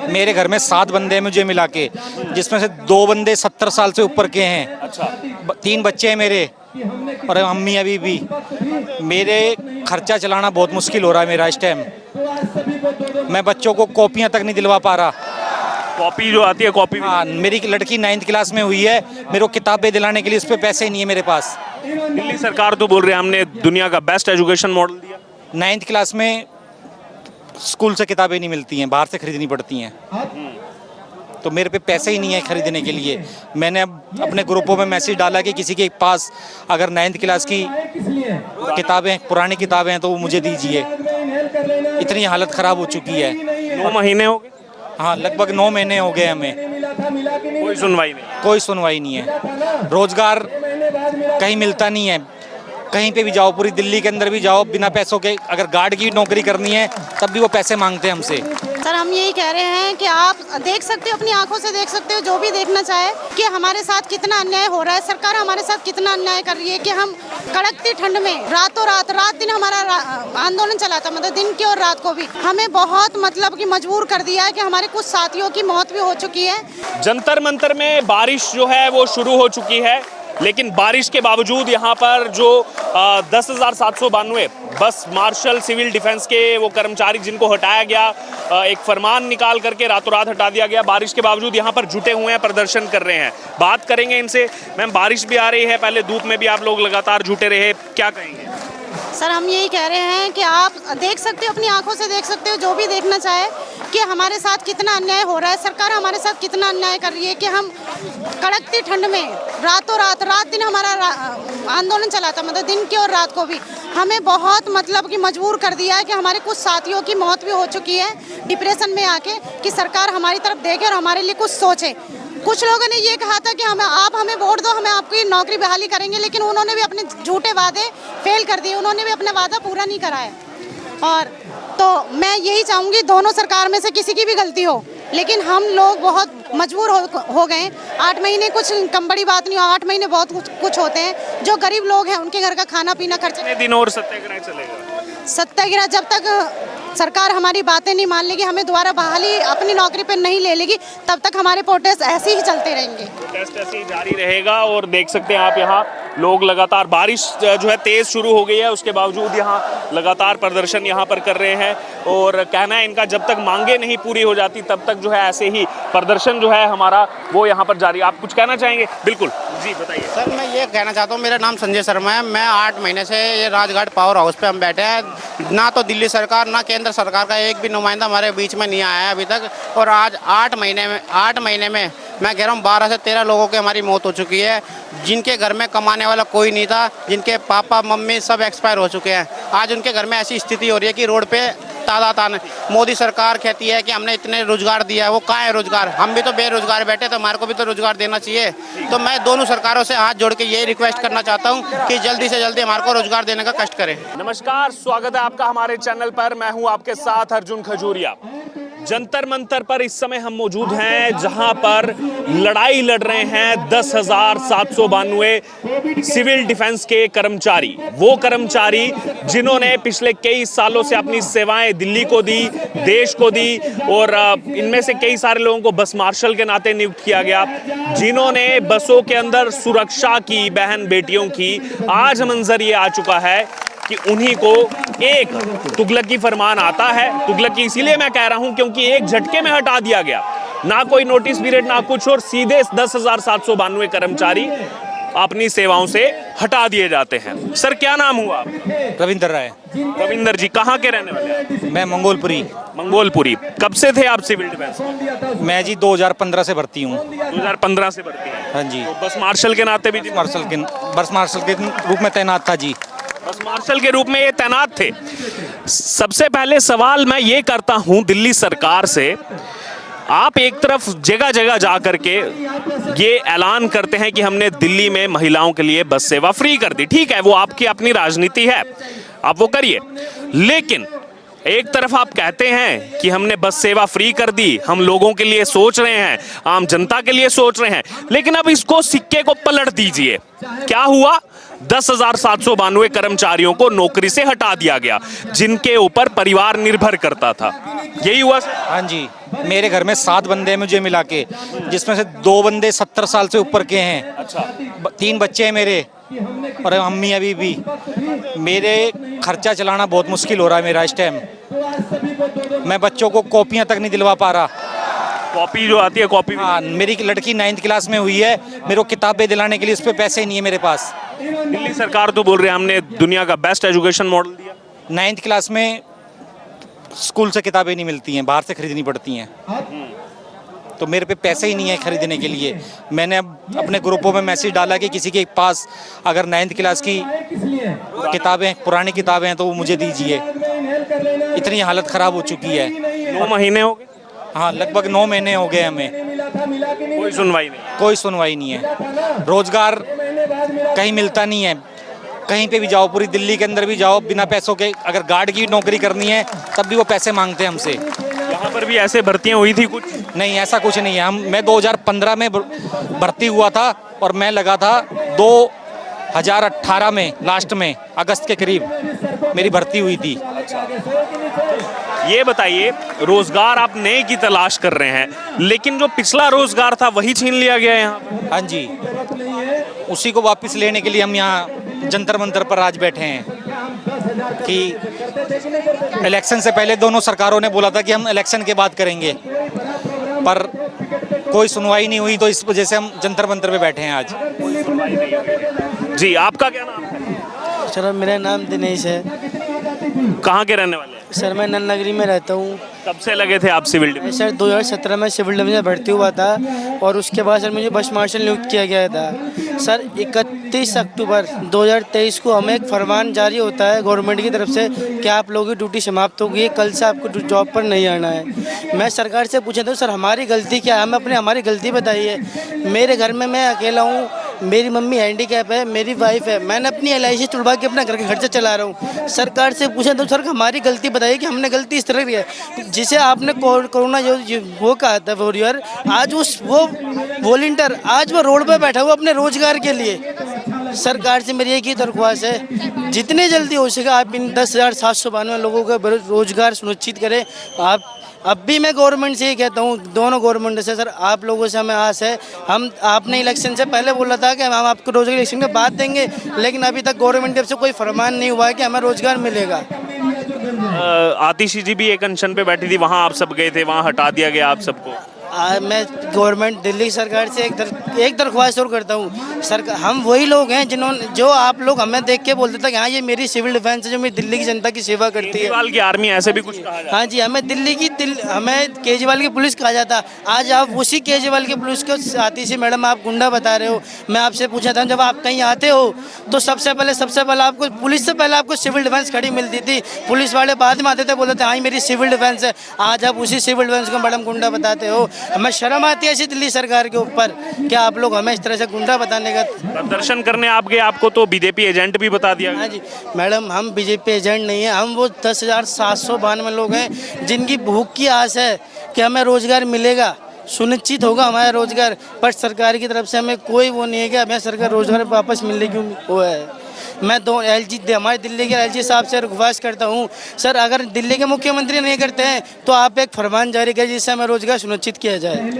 मेरे घर में 7 बंदे हैं मुझे मिला के, जिसमें से 2 बंदे 70 साल से ऊपर के हैं। अच्छा। 3 बच्चे हैं मेरे और अम्मी अभी भी। मेरे खर्चा चलाना बहुत मुश्किल हो रहा है मेरा इस टाइम। मैं बच्चों को कॉपियां तक नहीं दिलवा पा रहा। कॉपी जो आती है कॉपी हाँ, मेरी लड़की 9th क्लास में हुई है, मेरे को किताबें दिलाने के लिए उस पर पैसे ही नहीं है मेरे पास। दिल्ली सरकार तो बोल रही है हमने दुनिया का बेस्ट एजुकेशन मॉडल दिया। 9th क्लास में स्कूल से किताबें नहीं मिलती हैं, बाहर से खरीदनी पड़ती हैं। तो मेरे पे पैसे ही नहीं है खरीदने के लिए। मैंने अब अपने ग्रुपों में मैसेज डाला कि किसी के पास अगर 9th क्लास की किताबें, पुरानी किताबें हैं तो वो मुझे दीजिए। इतनी हालत ख़राब हो चुकी है। 9 महीने हो गए, हाँ, लगभग 9 महीने हो गए हमें, कोई सुनवाई नहीं। कोई सुनवाई नहीं है। रोज़गार कहीं मिलता नहीं है। कहीं पे भी जाओ, पूरी दिल्ली के अंदर भी जाओ, बिना पैसों के अगर गार्ड की नौकरी करनी है तब भी वो पैसे मांगते हैं हमसे। सर, हम यही कह रहे हैं कि आप देख सकते हो, अपनी आंखों से देख सकते हो, जो भी देखना चाहे कि हमारे साथ कितना अन्याय हो रहा है। सरकार हमारे साथ कितना अन्याय कर रही है कि हम कड़कती ठंड में रात दिन हमारा आंदोलन चला था, मतलब दिन की और रात को भी। हमें बहुत मतलब कि मजबूर कर दिया है कि हमारे कुछ साथियों की मौत भी हो चुकी है। जंतर मंतर में बारिश जो है वो शुरू हो चुकी है, लेकिन बारिश के बावजूद यहाँ पर जो 10,792 बस मार्शल सिविल डिफेंस के वो कर्मचारी जिनको हटाया गया, एक फरमान निकाल करके रातों रात हटा दिया गया, बारिश के बावजूद यहाँ पर जुटे हुए हैं, प्रदर्शन कर रहे हैं। बात करेंगे इनसे। मैम, बारिश भी आ रही है, पहले धूप में भी आप लोग लगातार जुटे रहे, क्या कहेंगे? सर, हम यही कह रहे हैं कि आप देख सकते हो, अपनी आंखों से देख सकते हो, जो भी देखना चाहे कि हमारे साथ कितना अन्याय हो रहा है। सरकार हमारे साथ कितना अन्याय कर रही है कि हम कड़कती ठंड में रात दिन हमारा आंदोलन चला था, मतलब दिन की और रात को भी। हमें बहुत मतलब कि मजबूर कर दिया है कि हमारे कुछ साथियों की मौत भी हो चुकी है डिप्रेशन में आके, कि सरकार हमारी तरफ देखे और हमारे लिए कुछ सोचे। कुछ लोगों ने ये कहा था कि आप हमें वोट दो, हमें आपकी नौकरी बहाली करेंगे, लेकिन उन्होंने भी अपने झूठे वादे फेल कर दिए, उन्होंने भी अपना वादा पूरा नहीं कराया। और तो मैं यही चाहूँगी, दोनों सरकार में से किसी की भी गलती हो, लेकिन हम लोग बहुत मजबूर हो गए। 8 महीने कुछ कम बड़ी बात नहीं हो, 8 महीने बहुत कुछ होते हैं। जो गरीब लोग हैं उनके घर का खाना पीना खर्चा। कितने दिन और सत्याग्रह चलेगा? सत्याग्रह जब तक सरकार हमारी बातें नहीं मान लेगी, हमें दोबारा बहाली अपनी नौकरी पर नहीं ले लेगी, तब तक हमारे प्रोटेस्ट ऐसे ही चलते रहेंगे। प्रोटेस्ट ऐसे ही जारी रहेगा। और देख सकते हैं आप यहाँ लोग लगातार, बारिश जो है तेज शुरू हो गई है, उसके बावजूद यहाँ लगातार प्रदर्शन यहाँ पर कर रहे हैं। और कहना है इनका, जब तक मांगे नहीं पूरी हो जाती तब तक जो है ऐसे ही प्रदर्शन जो है हमारा वो यहाँ पर जारी। आप कुछ कहना चाहेंगे? बिल्कुल जी, बताइए। सर, मैं ये कहना चाहता हूँ, मेरा नाम संजय शर्मा है। मैं 8 महीने से ये राजघाट पावर हाउस पे हम बैठे हैं। ना तो दिल्ली सरकार ना केंद्र सरकार का एक भी नुमाइंदा हमारे बीच में नहीं आया है अभी तक। और आज 8 महीने में मैं कह रहा हूँ 12 से 13 लोगों की हमारी मौत हो चुकी है, जिनके घर में कमाने वाला कोई नहीं था, जिनके पापा मम्मी सब एक्सपायर हो चुके हैं। आज उनके घर में ऐसी स्थिति हो रही है कि रोड पे तादाद। मोदी सरकार कहती है कि हमने इतने रोजगार दिया है, वो कहाँ है रोजगार? हम भी तो बेरोजगार बैठे, तो हमारे को भी तो रोजगार देना चाहिए। तो मैं दोनों सरकारों से हाथ जोड़ के यही रिक्वेस्ट करना चाहता हूँ कि जल्दी से जल्दी हमारे को रोजगार देने का कष्ट करें। नमस्कार, स्वागत है आपका हमारे चैनल पर। मैं हूं आपके साथ अर्जुन खजूरिया। जंतर मंतर पर इस समय हम मौजूद हैं, जहां पर लड़ाई लड़ रहे हैं 10,792 सिविल डिफेंस के कर्मचारी। वो कर्मचारी जिन्होंने पिछले कई सालों से अपनी सेवाएं दिल्ली को दी, देश को दी, और इनमें से कई सारे लोगों को बस मार्शल के नाते नियुक्त किया गया, जिन्होंने बसों के अंदर सुरक्षा की, बहन बेटियों की। आज मंजर ये आ चुका है कि उन्हीं को एक तुगलकी फरमान आता है। तुगलकी इसीलिए मैं कह रहा हूं क्योंकि एक झटके में हटा दिया गया, ना कोई नोटिस पीरियड ना कुछ, और सीधे 10,792 कर्मचारी अपनी सेवाओं से हटा दिए जाते हैं। सर, क्या नाम हुआ? रविंदर राय। रविंदर जी, कहाँ के रहने वाले हैं? मैं मंगोलपुरी। मंगोलपुरी। कब से थे आप सिविल डिफेंस? मैं जी 2015 से भर्ती हूँ। 2015 से भर्ती हैं? हाँ जी। तो बस मार्शल के नाते भी? बस मार्शल के रूप में तैनात था जी। बस मार्शल के रूप में ये तैनात थे। सबसे पहले सवाल मैं ये करता हूं दिल्ली सरकार से, आप एक तरफ जगह जगह जा करके ये ऐलान करते हैं कि हमने दिल्ली में महिलाओं के लिए बस सेवा फ्री कर दी। ठीक है, वो आपकी अपनी राजनीति है, आप वो करिए, लेकिन एक तरफ आप कहते हैं कि हमने बस सेवा फ्री कर दी, हम लोगों के लिए सोच रहे हैं, आम जनता के लिए सोच रहे हैं, लेकिन अब इसको सिक्के को पलट दीजिए। क्या हुआ? 10,792 कर्मचारियों को नौकरी से हटा दिया गया, जिनके ऊपर परिवार निर्भर करता था। यही हुआ सर? हाँ जी, मेरे घर में 7 बंदे हैं मुझे मिला के, जिसमें से 2 बंदे 70 साल से ऊपर के हैं। अच्छा। 3 बच्चे हैं मेरे और अम्मी अभी भी। मेरे खर्चा चलाना बहुत मुश्किल हो रहा है मेरा इस टाइम। मैं बच्चों को कॉपियाँ तक नहीं दिलवा पा रहा। कॉपी जो आती है, कॉपी भी। हाँ, मेरी लड़की 9th क्लास में हुई है, मेरे को किताबें दिलाने के लिए उस पर पैसे नहीं है मेरे पास। दिल्ली सरकार तो बोल रही है हमने दुनिया का बेस्ट एजुकेशन मॉडल दिया। 9th क्लास में स्कूल से किताबें नहीं मिलती हैं, बाहर से खरीदनी पड़ती हैं। तो मेरे पे पैसे ही नहीं है खरीदने के लिए। मैंने अब अपने ग्रुपों में मैसेज डाला कि किसी के पास अगर 9th क्लास की किताबें, पुरानी किताबें हैं तो वो मुझे दीजिए। इतनी हालत ख़राब हो चुकी है। 9 महीने हो गए, हाँ, लगभग 9 महीने हो गए हमें, कोई सुनवाई नहीं। कोई सुनवाई नहीं है। रोज़गार कहीं मिलता नहीं है। कहीं पे भी जाओ, पूरी दिल्ली के अंदर भी जाओ, बिना पैसों के अगर गार्ड की नौकरी करनी है तब भी वो पैसे मांगते हैं हमसे। यहाँ पर भी ऐसे भर्तियाँ हुई थी कुछ? नहीं, ऐसा कुछ नहीं है। मैं 2015 में भर्ती हुआ था और मैं लगा था 2018 में, लास्ट में अगस्त के करीब मेरी भर्ती हुई थी। ये बताइए, रोजगार आप नए की तलाश कर रहे हैं, लेकिन जो पिछला रोजगार था वही छीन लिया गया है यहाँ पर। हाँ जी, उसी को वापस लेने के लिए हम यहाँ जंतर मंतर पर आज बैठे हैं कि इलेक्शन से पहले दोनों सरकारों ने बोला था कि हम इलेक्शन के बाद करेंगे, पर कोई सुनवाई नहीं हुई, तो इस वजह से हम जंतर मंतर पे बैठे हैं आज। जी, आपका क्या नाम है? सर मेरा नाम दिनेश है। कहाँ के रहने वाले हैं? सर मैं नल नगरी में रहता हूँ। कब से लगे थे आप सिविल डिफेंस? सर 2017 में सिविल डिफेंस में भर्ती हुआ था और उसके बाद सर मुझे बस मार्शल नियुक्त किया गया था। सर 31 अक्टूबर 2023 को हमें एक फरमान जारी होता है गवर्नमेंट की तरफ से कि आप लोगों की ड्यूटी समाप्त हो गई है, कल से आपको जॉब पर नहीं आना है। मैं सरकार से पूछा था सर हमारी गलती क्या है, हमें अपने हमारी गलती बताइए। मेरे घर में मैं अकेला हूँ, मेरी मम्मी हैंडीकैप है, मेरी वाइफ है, मैंने अपनी LIC छुड़वा के अपना घर का खर्चा चला रहा हूँ। सरकार से पूछा तो सर हमारी गलती बताइए कि हमने गलती इस तरह की है। जिसे आपने कोरोना वो कहा था वॉरियर, आज वो वॉलंटियर आज वो रोड पे बैठा हुआ अपने रोजगार के लिए। सरकार से मेरी एक ही दरख्वास्त है, जितने जल्दी हो सके आप इन 10,792 लोगों का रोजगार सुनिश्चित करें। आप अब भी मैं गवर्नमेंट से ही कहता हूँ, दोनों गवर्नमेंट से सर आप लोगों से हमें आस है। हम आपने इलेक्शन से पहले बोला था कि हम आपको रोजगार इलेक्शन के बाद देंगे, लेकिन अभी तक गवर्नमेंट की तरफ से कोई फरमान नहीं हुआ है कि हमें रोजगार मिलेगा। आतिशी जी भी एक अनशन पे बैठी थी, वहाँ आप सब गए थे, वहाँ हटा दिया गया आप सबको। मैं गवर्नमेंट दिल्ली सरकार से एक दरख्वास्त और करता हूँ। सरकार हम वही लोग हैं जिन्होंने जो आप लोग हमें देख के बोलते थे कि हाँ ये मेरी सिविल डिफेंस है जो मेरी दिल्ली की जनता की सेवा करती है। केजरीवाल की आर्मी ऐसे भी कुछ कहा जाता है। हाँ जी, हमें केजरीवाल की पुलिस कहा जाता। आज आप उसी केजरीवाल की पुलिस को आतिशी मैडम आप गुंडा बता रहे हो। मैं आपसे पूछा था जब आप कहीं आते हो तो सबसे पहले आपको पुलिस से पहले आपको सिविल डिफेंस खड़ी मिलती थी। पुलिस वाले बाद में आते थे, बोलते थे हाँ मेरी सिविल डिफेंस है। आज आप उसी सिविल डिफेंस को मैडम गुंडा बताते हो। हमें शर्म आती है ऐसी दिल्ली सरकार के ऊपर कि आप लोग हमें इस तरह से गुंडा बताने का। प्रदर्शन करने आप गए, आपको तो बीजेपी एजेंट भी बता दिया। हाँ जी मैडम, हम बीजेपी एजेंट नहीं है, हम वो 10,792 लोग हैं जिनकी भूख की आस है कि हमें रोजगार मिलेगा, सुनिश्चित होगा हमारा रोजगार। पर सरकार की तरफ से हमें कोई वो नहीं है कि हमें सरकार रोजगार वापस मिलने की वो है। मैं हमारे दिल्ली के LG साहब से रिक्वेस्ट करता हूँ सर, अगर दिल्ली के मुख्यमंत्री नहीं करते हैं तो आप एक फरमान जारी करें जिससे हमें रोजगार सुनिश्चित किया जाए।